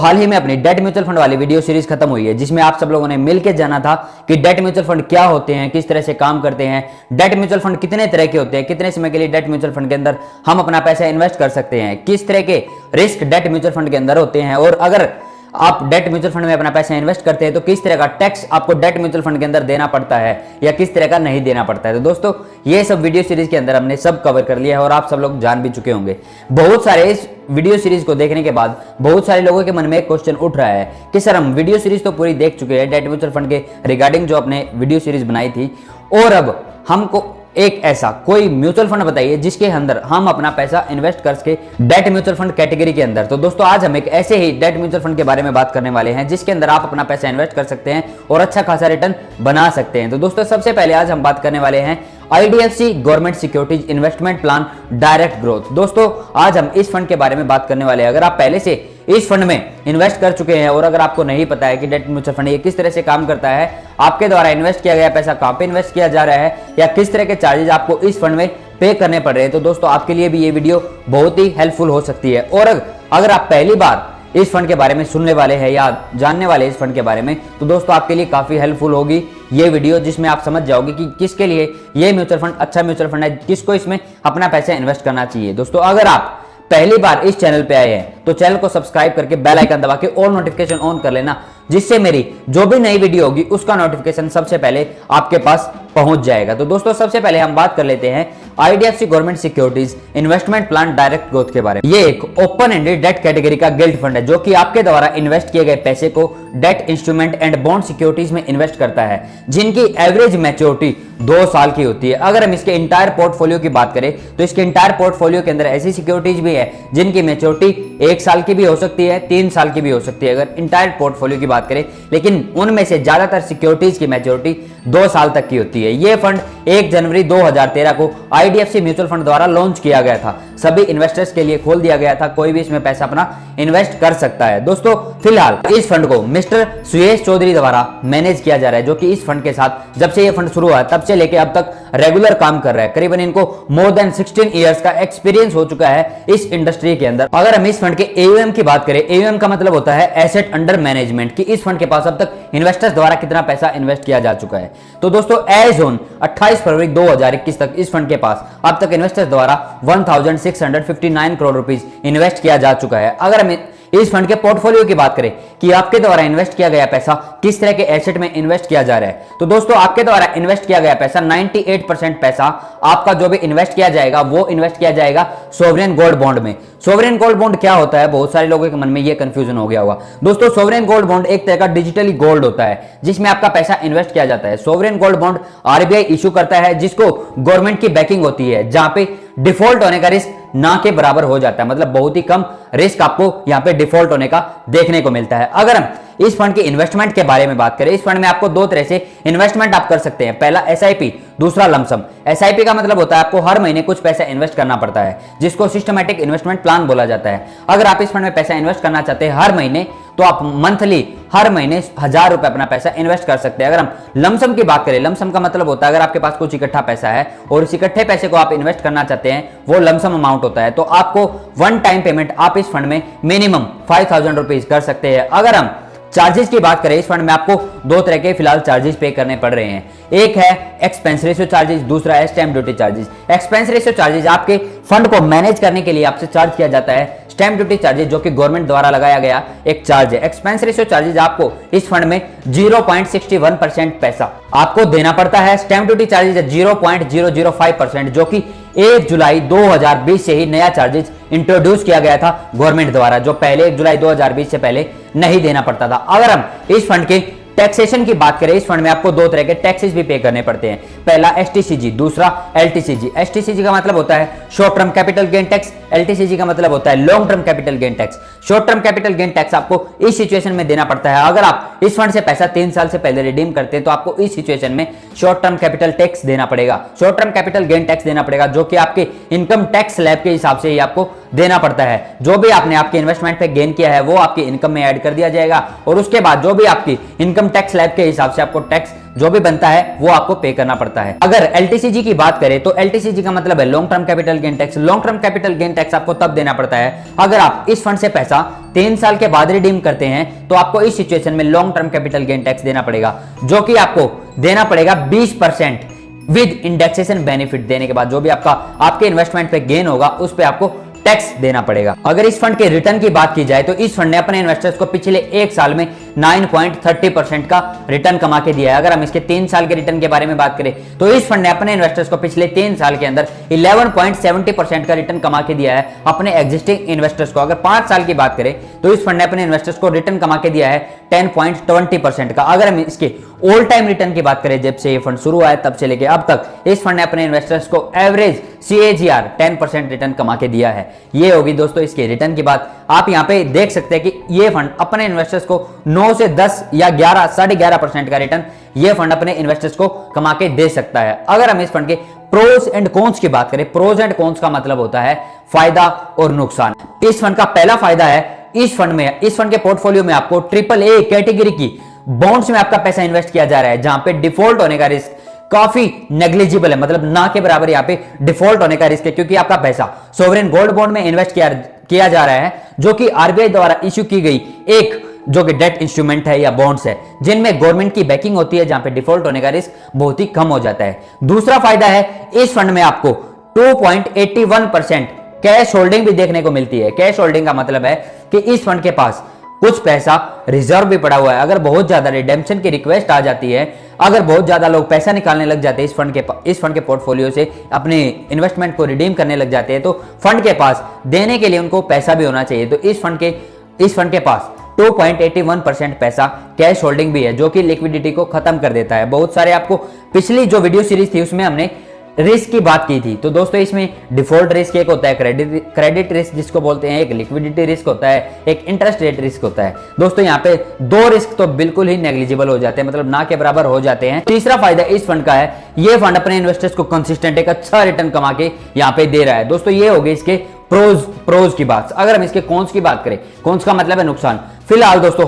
हाल ही में अपनी debt mutual fund वाली वीडियो सीरीज खत्म हुई है, जिसमें आप सब लोगों ने मिलकर जाना था कि डेट म्यूचुअल फंड क्या होते हैं, किस तरह से काम करते हैं, डेट म्यूचुअल फंड कितने तरह के होते हैं, कितने समय के लिए डेट म्यूचुअल फंड के अंदर हम अपना पैसा इन्वेस्ट कर सकते हैं, किस तरह के रिस्क डेट म्यूचुअल फंड के अंदर होते हैं, और अगर आप डेट म्यूचुअल फंड में अपना पैसा इन्वेस्ट करते हैं तो किस तरह का टैक्स आपको डेट म्यूचुअल फंड के अंदर देना पड़ता है या किस तरह का नहीं देना पड़ता है। तो दोस्तों ये सब वीडियो सीरीज के अंदर हमने सब कवर कर लिया है और आप सब लोग जान भी चुके होंगे। बहुत सारे इस वीडियो सीरीज को देखने के बाद बहुत सारे लोगों के मन में एक क्वेश्चन उठ रहा है कि सर हम वीडियो सीरीज तो पूरी देख चुके हैं डेट म्यूचुअल फंड के रिगार्डिंग जो अपने वीडियो सीरीज बनाई थी, और अब हमको एक ऐसा कोई म्यूचुअल फंड बताइए जिसके अंदर हम अपना पैसा इन्वेस्ट कर सके डेट म्यूचुअल फंड कैटेगरी के अंदर। तो दोस्तों आज हम एक ऐसे ही डेट म्यूचुअल फंड के बारे में बात करने वाले हैं जिसके अंदर आप अपना पैसा इन्वेस्ट कर सकते हैं और अच्छा खासा रिटर्न बना सकते हैं। तो दोस्तों सबसे पहले आज हम बात करने वाले हैं IDFC government securities investment plan direct growth. दोस्तों आज हम इस फंड के बारे में बात करने वाले हैं। अगर आप पहले से इस फंड में इन्वेस्ट कर चुके हैं और अगर आपको नहीं पता है कि डेट म्यूचुअल फंड ये किस तरह से काम करता है, आपके द्वारा इन्वेस्ट किया गया पैसा कहां पे इन्वेस्ट किया जा रहा है या किस तरह के चार्जेस आपको इस फंड में पे करने पड़ रहे हैं, तो दोस्तों आपके लिए भी ये वीडियो बहुत ही हेल्पफुल हो सकती है। और अगर आप पहली बार इस फंड के बारे में सुनने वाले हैं या जानने वाले इस फंड के बारे में, तो दोस्तों आपके लिए काफी हेल्पफुल होगी ये वीडियो, जिसमें आप समझ जाओगे कि किसके लिए ये म्यूचुअल फंड अच्छा म्यूचुअल फंड है, किसको इसमें अपना पैसा इन्वेस्ट करना चाहिए। दोस्तों अगर आप पहली बार इस चैनल पे आए हैं तो चैनल को सब्सक्राइब करके बेल आइकन दबा के ऑल नोटिफिकेशन ऑन कर लेना, जिससे मेरी जो भी नई वीडियो होगी उसका नोटिफिकेशन सबसे पहले आपके पास पहुंच जाएगा। तो दोस्तों सबसे पहले हम बात कर लेते हैं IDFC government securities investment plan direct growth के बारे में। ये एक ओपन एंडेड डेट कैटेगरी का गिल्ड फंड है जो कि आपके द्वारा इन्वेस्ट किए गए पैसे को debt instrument and bond securities में इन्वेस्ट करता है, जिनकी एवरेज मैच्योरिटी 2 साल की होती है। अगर हम इसके इंटायर पोर्टफोलियो की बात करें तो इसके इंटायर पोर्टफोलियो के अंदर ऐसी सिक्योरिटीज भी है जिनकी मैच्योरिटी 1 साल की भी हो सकती है, 3 साल की भी हो सकती है अगर इंटायर पोर्टफोलियो की बात करें, लेकिन उनमें से ज्यादातर सिक्योरिटीज की मैच्योरिटी 2 साल तक की होती है। यह फंड 1 जनवरी 2013 को IDFC म्यूचुअल फंड द्वारा लॉन्च किया गया था, सभी इन्वेस्टर्स के लिए खोल दिया गया था, कोई भी इसमें पैसा अपना इन्वेस्ट कर सकता है। दोस्तों फिलहाल इस फंड को मिस्टर सुयेश चौधरी द्वारा मैनेज किया जा रहा है, जो कि इस फंड के साथ जब से ये फंड शुरू हुआ तब से लेके अब तक रेगुलर काम कर रहा है। करीबन इनको मोर देन 16 इयर्स का एक्सपीरियंस हो चुका है इस इंडस्ट्री के अंदर। अगर हम इस फंड के AUM की बात करें, AUM का मतलब होता है एसेट अंडर मैनेजमेंट, कि इस फंड के पास अब तक इन्वेस्टर्स द्वारा कितना पैसा इन्वेस्ट किया जा चुका है। तो दोस्तों एज ऑन 28 फरवरी 2021 तक इस फंड के पास अब तक इन्वेस्टर्स द्वारा 1659 करोड़ रुपीस इन्वेस्ट किया जा चुका है। अगर हम इस फंड के पोर्टफोलियो की बात करें कि आपके द्वारा इन्वेस्ट किया गया पैसा किस तरह के एसेट में इन्वेस्ट किया जा रहा है, तो दोस्तों आपके द्वारा इन्वेस्ट किया गया पैसा 98% पैसा आपका जो भी इन्वेस्ट किया जाएगा वो इन्वेस्ट किया जाएगा सोवरेन गोल्ड बॉन्ड में। सोवरेन गोल्ड बॉन्ड क्या होता है, बहुत सारे लोगों के मन में ये कंफ्यूजन हो गया होगा। दोस्तों सोवरेन गोल्ड बॉन्ड एक तरह का डिजिटली गोल्ड होता है जिसमें आपका पैसा इन्वेस्ट किया जाता है। Sovereign gold bond RBI issue करता है, जिसको गवर्नमेंट की बैकिंग होती है, जहां पे डिफॉल्ट होने का रिस्क ना के बराबर हो जाता है, मतलब बहुत ही कम रिस्क आपको यहां पे डिफॉल्ट होने का देखने को मिलता है। अगर हम इस फंड के इन्वेस्टमेंट के बारे में बात करें, इस फंड में आपको 2 तरह से इन्वेस्टमेंट आप कर सकते हैं, पहला SIP, दूसरा लमसम। SIP का मतलब होता है आपको हर महीने कुछ पैसा इन्वेस्ट करना पड़ता है, जिसको सिस्टमैटिक इन्वेस्टमेंट प्लान बोला जाता है। अगर आप इस फंड में पैसा इन्वेस्ट करना चाहते हैं हर महीने, तो आप मंथली हर महीने 1000 रुपए अपना पैसा इन्वेस्ट कर सकते हैं। अगर हम लमसम की बात करें, लमसम का मतलब होता है अगर आपके पास कुछ इकट्ठा पैसा है और इस इकट्ठे पैसे को आप इन्वेस्ट करना चाहते हैं, वो लमसम अमाउंट होता है, तो आपको वन टाइम पेमेंट आप इस फंड में मिनिमम 5000 रुपीज कर सकते हैं। अगर हम चार्जेस की बात करें, इस फंड में आपको 2 तरह के फिलहाल चार्जेस पे करने पड़ रहे हैं। एक है एक्सपेंस रेशियो चार्जेस, दूसरा है stamp duty charges. Expense ratio charges आपके फंड को मैनेज करने के लिए आपसे चार्ज किया जाता है। स्टैंप ड्यूटी चार्जेस जो कि गवर्नमेंट द्वारा लगाया गया एक चार्ज है। एक्सपेंस रेशियो चार्जेस आपको इस फंड में 0.61% पैसा आपको देना पड़ता है। स्टैंप ड्यूटी चार्जेस 0.005%, जो कि 1 जुलाई 2020 से ही नया चार्जेस इंट्रोड्यूस किया गया था गवर्नमेंट द्वारा, जो पहले 1 जुलाई 2020 से पहले नहीं देना पड़ता था। अगर हम इस फंड के टैक्सेशन की बात करें, इस फंड में आपको 2 तरह के टैक्सेस भी पे करने पड़ते हैं, पहला STCG, दूसरा LTCG। STCG का मतलब होता है short term capital gain tax, LTCG का मतलब होता है long term capital gain tax. Short term capital gain tax आपको इस सिचुएशन में देना पड़ता है, अगर आप इस फंड से पैसा 3 साल से पहले रिडीम करते हैं तो आपको इस सिचुएशन में शॉर्ट टर्म कैपिटल टैक्स देना पड़ेगा, short term capital gain tax देना पड़ेगा, जो कि आपके इनकम टैक्स स्लैब के हिसाब से ही आपको देना पड़ता है। जो भी आपने आपके इन्वेस्टमेंट पे गेन किया है वो आपकी इनकम में ऐड कर दिया जाएगा और उसके बाद जो भी आपकी इनकम टैक्स स्लैब के हिसाब से आपको टैक्स जो भी बनता है वो आपको पे करना पड़ता है। अगर एलटीसीजी की बात करें तो एलटीसीजी का मतलब है long term capital gain tax. Long term capital gain tax आपको तब देना पड़ता है अगर आप इस फंड से पैसा 3 साल के बाद रिडीम करते हैं, तो आपको इस सिचुएशन में long term capital gain tax देना पड़ेगा, जो कि आपको देना पड़ेगा 20% विद इंडेक्सेशन बेनिफिट देने के बाद। जो भी आपके इन्वेस्टमेंट पे गेन होगा उस पे आपको टैक्स देना पड़ेगा। अगर इस फंड के रिटर्न की बात की जाए तो इस फंड ने अपने इन्वेस्टर्स को पिछले 1 साल में 9.30% का रिटर्न कमा के दिया है। अगर हम इसके 3 साल के रिटर्न के बारे में बात करें तो इस फंड ने अपने इन्वेस्टर्स को पिछले 3 साल के अंदर 11.70% का रिटर्न कमा के दिया है अपने एग्जिस्टिंग इन्वेस्टर्स को। अगर 5 साल की बात करें तो इस फंड ने अपने इन्वेस्टर्स को रिटर्न कमा के दिया है 10.20% का। अगर हम इसके ऑल टाइम रिटर्न की बात करें, जब से ये फंड शुरू हुआ है तब से लेके अब तक इस फंड ने अपने इन्वेस्टर्स को एवरेज CAGR 10% रिटर्न कमा के दिया है। ये होगी दोस्तों इसके रिटर्न की बात। आप यहाँ पे देख सकते हैं कि ये फंड अपने इन्वेस्टर्स को 9 से 10 या 11 11.5% का रिटर्न ये फंड अपने इन्वेस्टर्स को कमा के दे सकता है। अगर हम इस फंड के प्रोज एंड कॉन्स की बात करें, प्रोज एंड कॉन्स का मतलब होता है फायदा और नुकसान। इस फंड का पहला फायदा है इस फंड के पोर्टफोलियो में आपको AAA कैटेगरी की बॉन्ड्स में आपका पैसा इन्वेस्ट किया जा रहा है, जहां पे डिफॉल्ट होने का रिस्क काफी नेग्लिजिबल है, मतलब ना के बराबर यहाँ पे डिफॉल्ट होने का रिस्क है, क्योंकि आपका पैसा सोवरेन गोल्ड बॉन्ड में इन्वेस्ट किया जा रहा है, जो कि RBI द्वारा इश्यू की गई एक जो कि डेट इंस्ट्रूमेंट है या बॉन्ड्स है, जिनमें गवर्नमेंट की बैकिंग होती है, जहां पे डिफॉल्ट होने का रिस्क बहुत ही कम हो जाता है। दूसरा फायदा है इस फंड में आपको 2.81% कैश होल्डिंग भी देखने को मिलती है। कैश होल्डिंग का मतलब है कि इस फंड के पास कुछ पैसा रिजर्व भी पड़ा हुआ है। अगर बहुत ज्यादा रिडेम्पशन की रिक्वेस्ट आ जाती है, अगर बहुत ज्यादा लोग पैसा निकालने लग जाते हैं इस फंड के पोर्टफोलियो से, अपने इन्वेस्टमेंट को रिडीम करने लग जाते हैं, तो फंड के पास देने के लिए उनको पैसा भी होना चाहिए। तो इस फंड के पास 2.81% पैसा कैश होल्डिंग भी है, जो कि लिक्विडिटी को खत्म कर देता है। बहुत सारे आपको पिछली जो वीडियो सीरीज थी उसमें हमने रिस्क की बात की थी। तो दोस्तों इसमें डिफॉल्ट रिस्क एक होता है, क्रेडिट रिस्क जिसको बोलते हैं, एक लिक्विडिटी रिस्क होता है, एक इंटरेस्ट रेट रिस्क होता है। दोस्तों यहाँ पे 2 रिस्क तो बिल्कुल ही नेग्लिजिबल हो जाते हैं, मतलब ना के बराबर हो जाते हैं। तीसरा फायदा इस फंड का है, ये फंड अपने इन्वेस्टर्स को कंसिस्टेंट एक अच्छा रिटर्न कमा के यहाँ पे दे रहा है। दोस्तों ये हो गई इसके प्रोज की बात। अगर हम इसके कॉन्स की बात करें, कॉन्स का मतलब है नुकसान। फिलहाल दोस्तों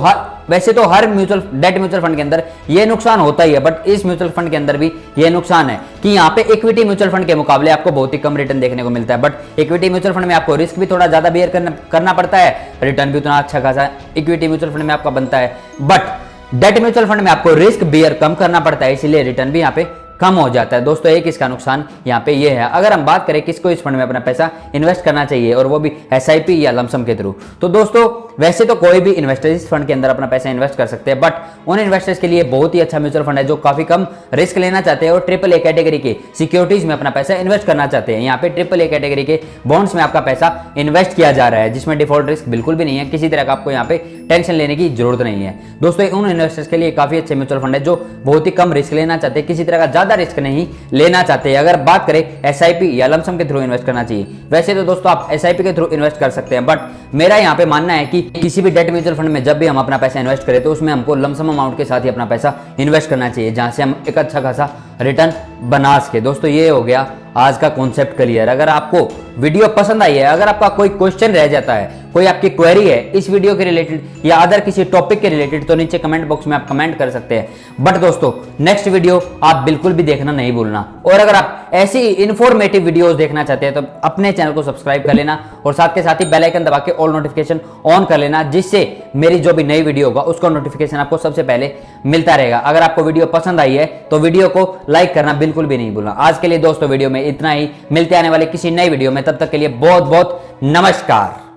वैसे तो हर डेट म्यूचुअल फंड के अंदर ये नुकसान होता ही है, बट इस म्यूचुअल फंड के अंदर भी ये नुकसान है कि यहाँ पे इक्विटी म्यूचुअल फंड के मुकाबले आपको बहुत ही कम रिटर्न देखने को मिलता है। बट इक्विटी म्यूचुअल फंड में आपको रिस्क भी थोड़ा ज्यादा बेयर करना पड़ता है, रिटर्न भी उतना अच्छा खासा इक्विटी म्यूचुअल फंड में आपका बनता है। बट डेट म्यूचुअल फंड में आपको रिस्क बेयर कम करना पड़ता है, इसीलिए रिटर्न भी यहाँ पे कम हो जाता है। दोस्तों एक इसका नुकसान यहाँ पे ये है। अगर हम बात करें किसको इस फंड में अपना पैसा इन्वेस्ट करना चाहिए, और वो भी SIP या लमसम के थ्रू, तो दोस्तों वैसे तो कोई भी इन्वेस्टर इस फंड के अंदर अपना पैसा इन्वेस्ट कर सकते हैं, बट उन इन्वेस्टर्स के लिए बहुत ही अच्छा म्यूचुअल फंड है जो काफी कम रिस्क लेना चाहते हैं और AAA कैटेगरी के सिक्योरिटीज में अपना पैसा इन्वेस्ट करना चाहते हैं। यहाँ पे AAA कैटेगरी के बॉन्ड्स में आपका पैसा इन्वेस्ट किया जा रहा है, जिसमें डिफॉल्ट रिस्क बिल्कुल भी नहीं है, किसी तरह का आपको यहाँ पे टेंशन लेने की जरूरत नहीं है। दोस्तों उन इन्वेस्टर्स के लिए काफी अच्छे म्यूचुअल फंड है जो बहुत ही कम रिस्क लेना चाहते हैं, किसी तरह का ज्यादा रिस्क नहीं लेना चाहते हैं। अगर बात करें SIP या लमसम के थ्रू इन्वेस्ट करना चाहिए, वैसे तो दोस्तों आप SIP के थ्रू इन्वेस्ट कर सकते हैं, बट मेरा यहाँ पे मानना है कि किसी भी डेट म्यूचुअल फंड में जब भी हम अपना पैसा इन्वेस्ट करें तो उसमें हमको लमसम अमाउंट के साथ ही अपना पैसा इन्वेस्ट करना चाहिए, जहां से हम एक अच्छा खासा रिटर्न बना सके। दोस्तों ये हो गया आज का कॉन्सेप्ट क्लियर। अगर आपको वीडियो पसंद आई है, अगर आपका कोई क्वेश्चन रह जाता है, कोई आपकी क्वेरी है इस वीडियो के रिलेटेड या अदर किसी टॉपिक के रिलेटेड, तो नीचे कमेंट बॉक्स में आप कमेंट कर सकते हैं। बट दोस्तों नेक्स्ट वीडियो आप बिल्कुल भी देखना नहीं भूलना, और अगर आप ऐसी इंफॉर्मेटिव वीडियोस देखना चाहते हैं तो अपने चैनल को सब्सक्राइब कर लेना और साथ के साथ ही बेल आइकन दबा के ऑल नोटिफिकेशन ऑन कर लेना, जिससे मेरी जो भी नई वीडियो होगा उसका नोटिफिकेशन आपको सबसे पहले मिलता रहेगा। अगर आपको वीडियो पसंद आई है तो वीडियो को लाइक करना बिल्कुल भी नहीं भूलना। आज के लिए दोस्तों वीडियो में इतना ही, मिलते आने वाले किसी नई वीडियो में, तब तक के लिए बहुत बहुत नमस्कार।